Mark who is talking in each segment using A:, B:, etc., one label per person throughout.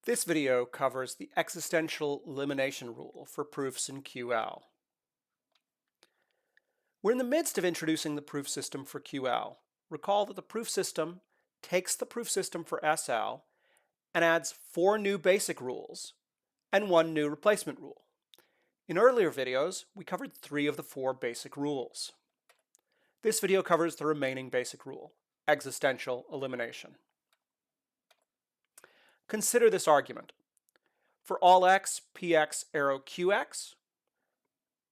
A: This video covers the existential elimination rule for proofs in QL. We're in the midst of introducing the proof system for QL. Recall that the proof system takes the proof system for SL and adds 4 new basic rules and 1 new replacement rule. In earlier videos, we covered 3 of the 4 basic rules. This video covers the remaining basic rule, existential elimination. Consider this argument. For all x, px arrow qx,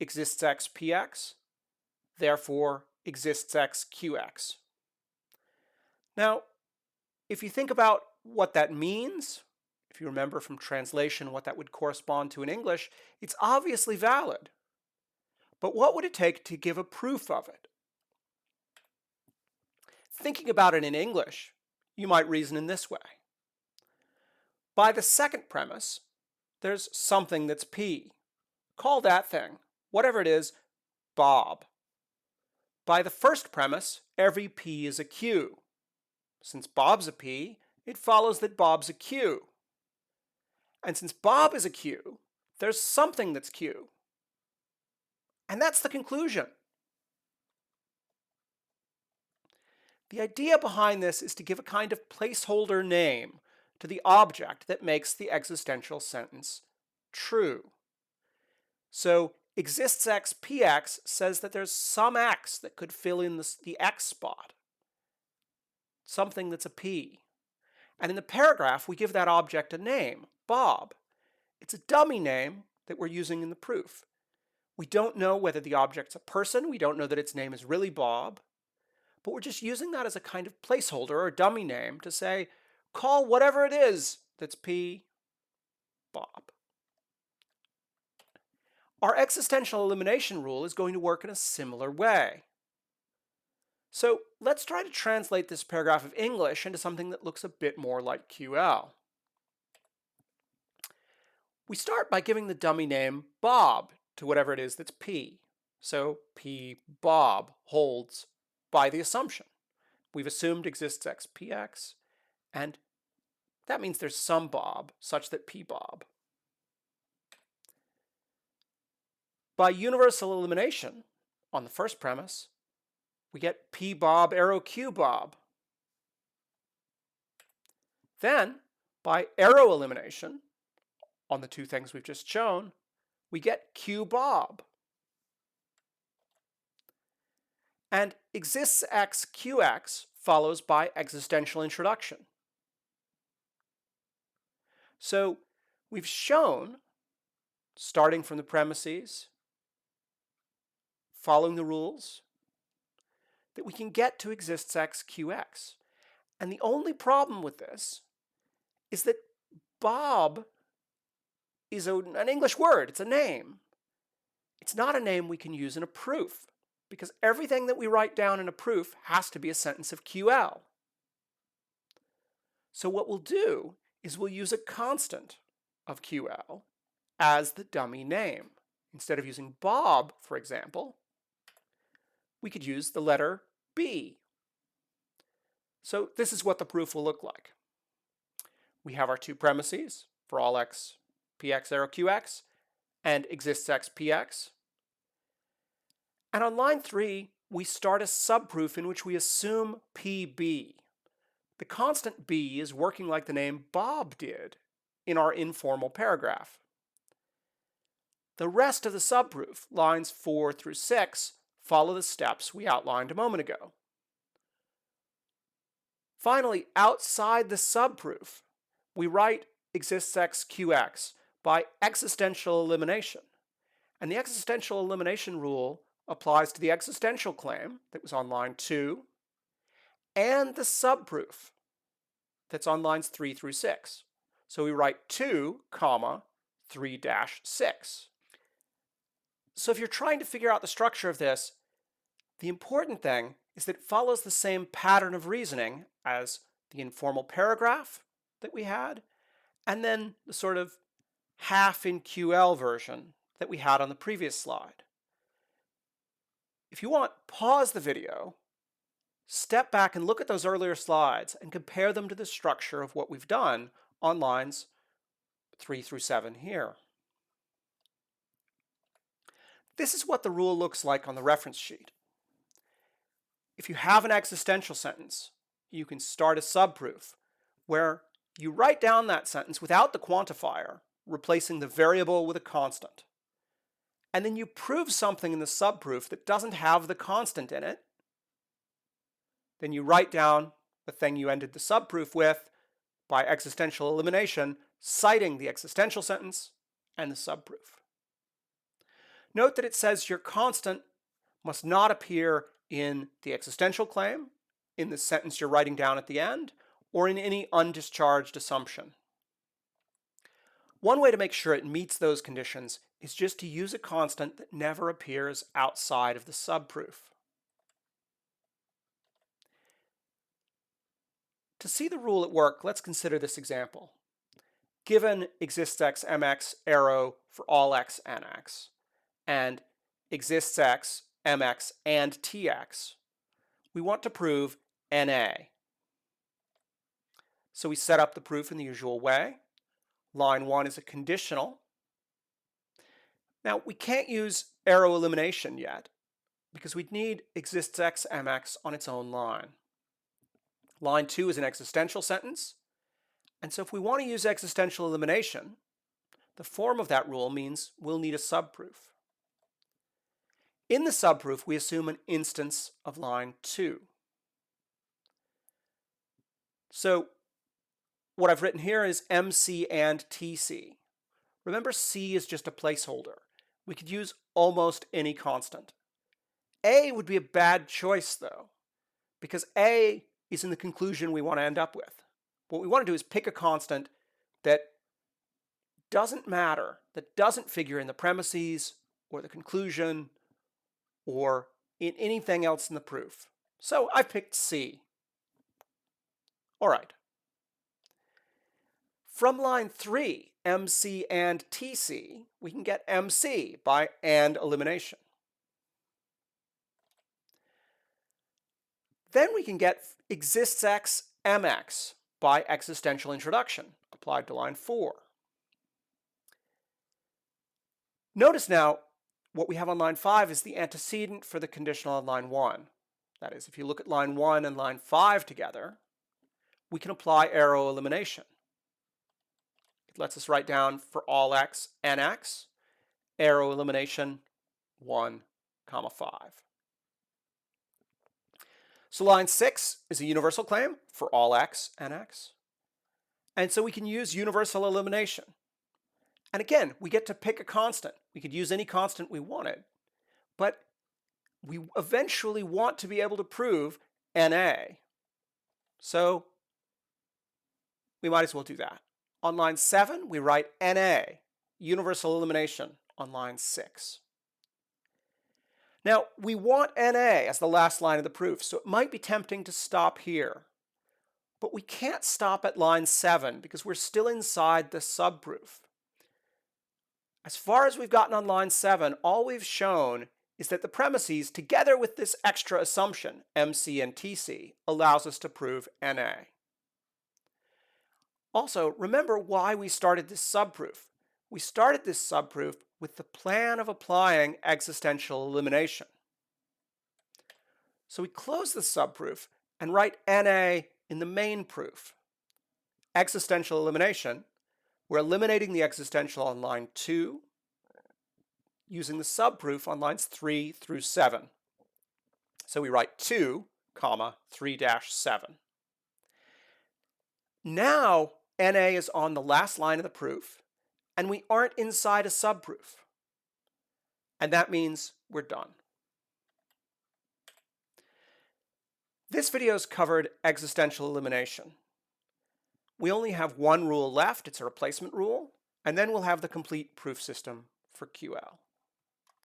A: exists x px, therefore exists x qx. Now, if you think about what that means, if you remember from translation what that would correspond to in English, it's obviously valid. But what would it take to give a proof of it? Thinking about it in English, you might reason in this way. By the second premise, there's something that's P. Call that thing, whatever it is, Bob. By the first premise, every P is a Q. Since Bob's a P, it follows that Bob's a Q. And since Bob is a Q, there's something that's Q. And that's the conclusion. The idea behind this is to give a kind of placeholder name to the object that makes the existential sentence true. So exists x px says that there's some x that could fill in the x spot, something that's a p. And in the paragraph, we give that object a name, Bob. It's a dummy name that we're using in the proof. We don't know whether the object's a person. We don't know that its name is really Bob. But we're just using that as a kind of placeholder or dummy name to say, call whatever it is that's P, Bob. Our existential elimination rule is going to work in a similar way. So let's try to translate this paragraph of English into something that looks a bit more like QL. We start by giving the dummy name Bob to whatever it is that's P. So P Bob holds by the assumption. We've assumed exists x px, and that means there's some Bob such that P Bob. By universal elimination, on the first premise, we get P Bob arrow Q Bob. Then, by arrow elimination, on the 2 things we've just shown, we get Q Bob. And exists x qx follows by existential introduction. So we've shown, starting from the premises, following the rules, that we can get to exists x qx. And the only problem with this is that Bob is an English word. It's a name. It's not a name we can use in a proof, because everything that we write down in a proof has to be a sentence of QL. So what we'll do is we'll use a constant of QL as the dummy name. Instead of using Bob, for example, we could use the letter B. So this is what the proof will look like. We have our 2 premises for all x px arrow qx and exists x px. And on line 3, we start a subproof in which we assume PB. The constant B is working like the name Bob did in our informal paragraph. The rest of the subproof, lines 4 through 6, follow the steps we outlined a moment ago. Finally, outside the subproof, we write exists x qx by existential elimination. And the existential elimination rule applies to the existential claim that was on line 2 and the subproof that's on lines 3 through 6. So we write 2, 3-6. So if you're trying to figure out the structure of this, the important thing is that it follows the same pattern of reasoning as the informal paragraph that we had, and then the sort of half in QL version that we had on the previous slide. If you want, pause the video, step back and look at those earlier slides and compare them to the structure of what we've done on lines 3 through 7 here. This is what the rule looks like on the reference sheet. If you have an existential sentence, you can start a subproof where you write down that sentence without the quantifier, replacing the variable with a constant. And then you prove something in the subproof that doesn't have the constant in it. Then you write down the thing you ended the subproof with by existential elimination, citing the existential sentence and the subproof. Note that it says your constant must not appear in the existential claim, in the sentence you're writing down at the end, or in any undischarged assumption. One way to make sure it meets those conditions is just to use a constant that never appears outside of the subproof. To see the rule at work, let's consider this example. Given exists x mx arrow for all x and x, and exists x mx and tx, we want to prove NA. So we set up the proof in the usual way. Line 1 is a conditional. Now we can't use arrow elimination yet because we'd need exists x mx on its own line. Line 2 is an existential sentence, and so if we want to use existential elimination, the form of that rule means we'll need a subproof. In the subproof, we assume an instance of line 2. So what I've written here is MC and TC. Remember, C is just a placeholder. We could use almost any constant. A would be a bad choice, though, because A is in the conclusion we want to end up with. What we want to do is pick a constant that doesn't matter, that doesn't figure in the premises or the conclusion or in anything else in the proof. So I picked C. All right. From line 3, MC and TC, we can get MC by AND elimination. Then we can get exists x mx by existential introduction, applied to line 4. Notice now, what we have on line 5 is the antecedent for the conditional on line 1. That is, if you look at line 1 and line 5 together, we can apply arrow elimination. It lets us write down for all x and x, arrow elimination 1, 5. So line 6 is a universal claim for all x and x. And so we can use universal elimination. And again, we get to pick a constant. We could use any constant we wanted, but we eventually want to be able to prove NA. So we might as well do that. On line 7, we write NA, universal elimination, on line 6. Now, we want NA as the last line of the proof, so it might be tempting to stop here. But we can't stop at line 7 because we're still inside the subproof. As far as we've gotten on line 7, all we've shown is that the premises, together with this extra assumption, MC and TC, allows us to prove NA. Also, remember why we started this subproof. We started this subproof with the plan of applying existential elimination. So we close the subproof and write NA in the main proof. Existential elimination, we're eliminating the existential on line 2, using the subproof on lines 3 through 7. So we write 2, 3-7. Now NA is on the last line of the proof, and we aren't inside a subproof. And that means we're done. This video's covered existential elimination. We only have one rule left, it's a replacement rule, and then we'll have the complete proof system for QL.